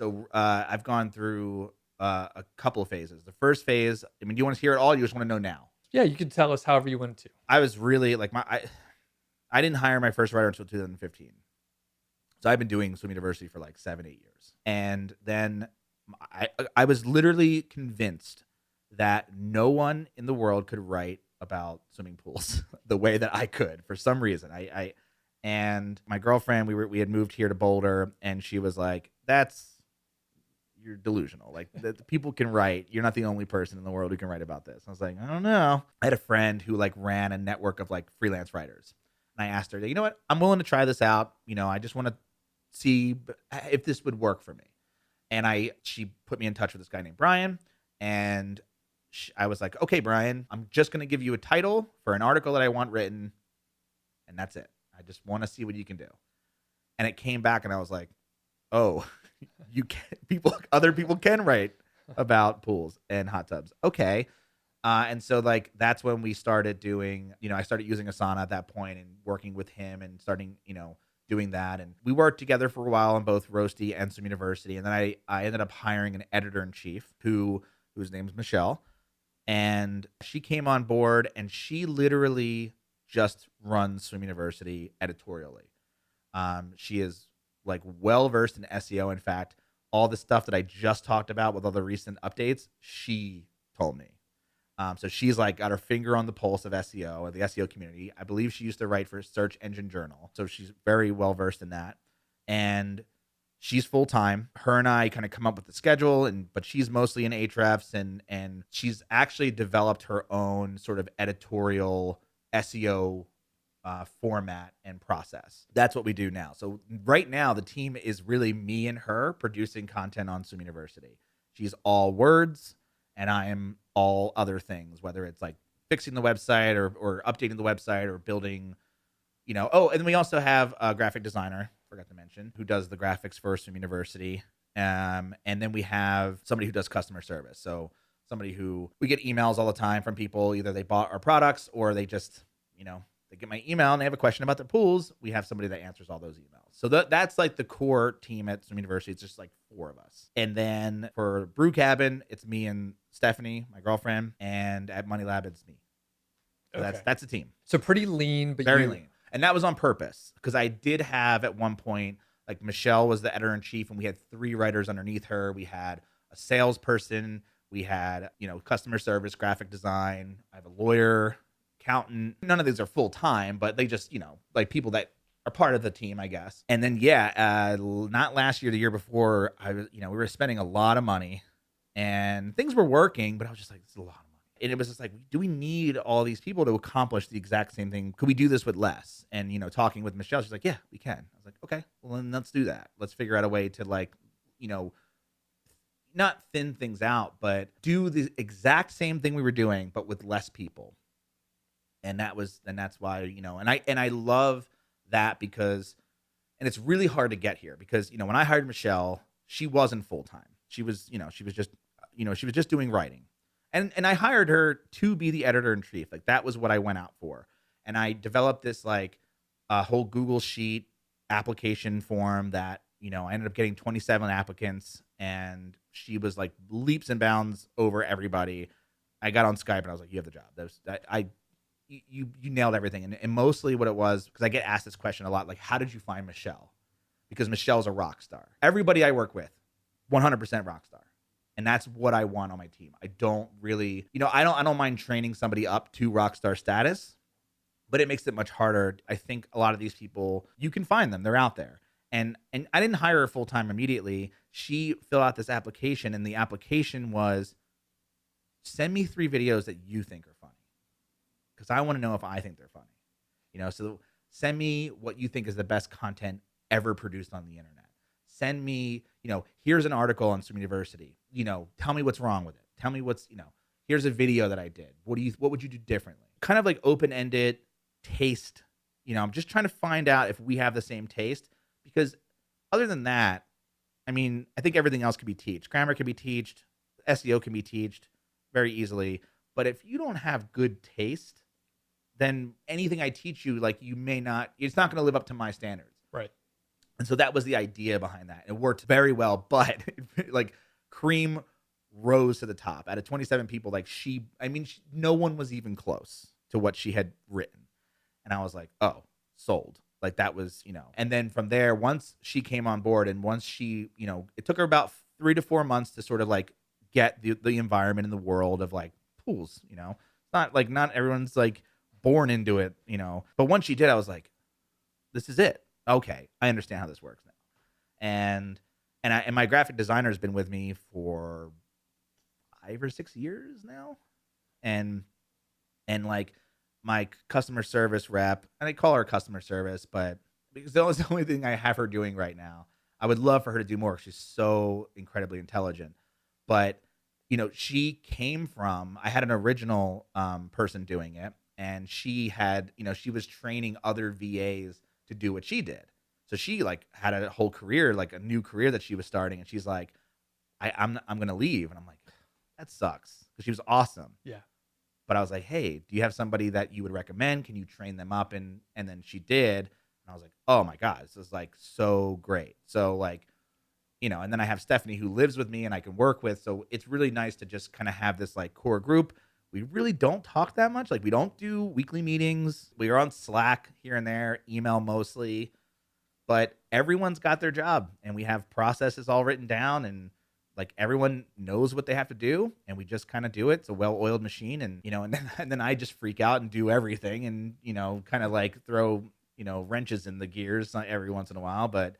So I've gone through a couple of phases. The first phase, I mean, do you want to hear it all? You just want to know now? Yeah, you can tell us however you want to. I was really like I didn't hire my first writer until 2015. So I've been doing Swim University for like 7, 8 years. And then I was literally convinced that no one in the world could write about swimming pools the way that I could for some reason. I and my girlfriend, we had moved here to Boulder, and she was like, you're delusional. Like the people can write. You're not the only person in the world who can write about this. I was like, I don't know. I had a friend who like ran a network of like freelance writers. And I asked her, you know what? I'm willing to try this out. I just want to see if this would work for me. And she put me in touch with this guy named Brian. And I was like, okay, Brian, I'm just going to give you a title for an article that I want written. And that's it. I just want to see what you can do. And it came back and I was like, oh, other people can write about pools and hot tubs. Okay. And so like, that's when we started doing, I started using Asana at that point and working with him and starting, doing that. And we worked together for a while on both Roasty and Swim University. And then I ended up hiring an editor-in-chief whose name is Michelle. And she came on board and she literally just runs Swim University editorially. She is like well-versed in SEO. In fact, all the stuff that I just talked about with all the recent updates, she told me. So she's like got her finger on the pulse of SEO or the SEO community. I believe she used to write for Search Engine Journal. So she's very well versed in that. And she's full time. Her and I kind of come up with the schedule, but she's mostly in Ahrefs, and she's actually developed her own sort of editorial SEO format and process. That's what we do now. So right now, the team is really me and her producing content on Swim University. She's all words, and I am all other things, whether it's like fixing the website or updating the website or building, Oh, and then we also have a graphic designer, forgot to mention, who does the graphics for Swim University. And then we have somebody who does customer service. So somebody who we get emails all the time from people, either they bought our products or they just, they get my email and they have a question about their pools. We have somebody that answers all those emails. So that's like the core team at Swim University. It's just like 4 of us. And then for Brew Cabin, it's me and Stephanie, my girlfriend, and at Money Lab, it's me. So Okay. that's a team. So pretty lean, but very lean. And that was on purpose because I did have at one point, like Michelle was the editor-in-chief and we had 3 writers underneath her. We had a salesperson. We had, customer service, graphic design. I have a lawyer, accountant. None of these are full-time, but they just, like people that are part of the team, I guess. And then, not last year, the year before, we were spending a lot of money and things were working, but I was just like, this is a lot of money. And it was just like, do we need all these people to accomplish the exact same thing? Could we do this with less? And, talking with Michelle, she's like, yeah, we can. I was like, okay, well, then let's do that. Let's figure out a way to like, not thin things out, but do the exact same thing we were doing, but with less people. And that's why, and I love that because, and it's really hard to get here because, when I hired Michelle, she wasn't full-time. She was just doing writing. And I hired her to be the editor-in-chief. Like that was what I went out for. And I developed this like a whole Google Sheet application form that, I ended up getting 27 applicants and she was like leaps and bounds over everybody. I got on Skype and I was like, you have the job. You nailed everything. And mostly what it was, because I get asked this question a lot, like, how did you find Michelle? Because Michelle's a rock star. Everybody I work with, 100% rock star. And that's what I want on my team. I don't really, I don't mind training somebody up to rock star status, but it makes it much harder. I think a lot of these people, you can find them. They're out there. And I didn't hire her full-time immediately. She filled out this application, and the application was, send me 3 videos that you think are funny. Because I want to know if I think they're funny. So send me what you think is the best content ever produced on the internet. Send me, here's an article on Swim University. Tell me what's wrong with it. Tell me here's a video that I did. What would you do differently? Kind of like open-ended taste. I'm just trying to find out if we have the same taste, because other than that, I mean, I think everything else can be taught. Grammar can be taught. SEO can be taught very easily. But if you don't have good taste, then anything I teach you, like it's not going to live up to my standards. Right. And so that was the idea behind that. It worked very well, but like cream rose to the top. Out of 27 people, like no one was even close to what she had written. And I was like, oh, sold. Like that was, and then from there, once she came on board and once she, it took her about 3 to 4 months to sort of like get the environment in the world of like pools, It's not like not everyone's like born into it, But once she did, I was like, this is it. Okay. I understand how this works now. And my graphic designer has been with me for 5 or 6 years now. And like my customer service rep, and I call her customer service, but because that was the only thing I have her doing right now. I would love for her to do more. She's so incredibly intelligent. But she came from. I had an original person doing it, and she had, she was training other VAs to do what she did. So she like had a whole career, like a new career that she was starting, and she's like, I'm gonna leave, and I'm like, that sucks because she was awesome. Yeah. But I was like, hey, do you have somebody that you would recommend? Can you train them up? And then she did. And I was like, oh my God, this is like so great. So like, and then I have Stephanie who lives with me and I can work with. So it's really nice to just kind of have this like core group. We really don't talk that much. Like we don't do weekly meetings. We are on Slack here and there, email mostly, but everyone's got their job and we have processes all written down and like everyone knows what they have to do and we just kind of do it. It's a well-oiled machine and and then I just freak out and do everything and kind of like throw wrenches in the gears every once in a while, but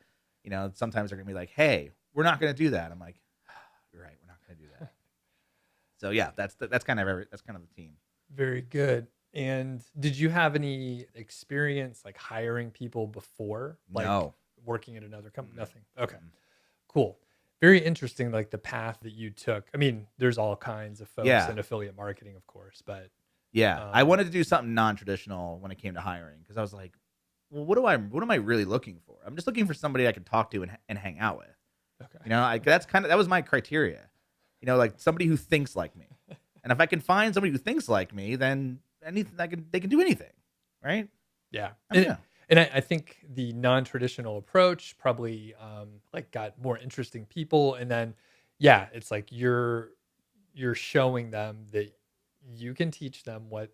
sometimes they're gonna be like, hey, we're not gonna do that. I'm like, you're right, we're not gonna do that. So yeah, that's kind of the team. Very good. And did you have any experience like hiring people before, like No. working at another company? Mm. Nothing. Okay, Mm. cool. Very interesting. Like the path that you took. I mean, there's all kinds of folks Yeah. in affiliate marketing, of course, but Yeah, I um, wanted to do something non-traditional when it came to hiring because I was like, well, what am I really looking for? I'm just looking for somebody I can talk to and hang out with. okay, That was my criteria. Like somebody who thinks like me. And if I can find somebody who thinks like me, then anything they can do anything, right? yeah. I don't know. And I think the non-traditional approach probably like got more interesting people, and then yeah, it's like you're showing them that you can teach them what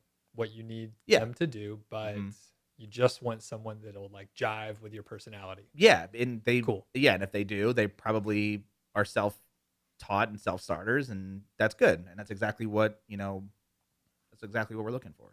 you need Yeah. them to do, but Mhm. you just want someone that'll like jive with your personality. Yeah, Cool. and if they do, they probably are self-taught and self-starters, and that's good. And that's exactly what we're looking for.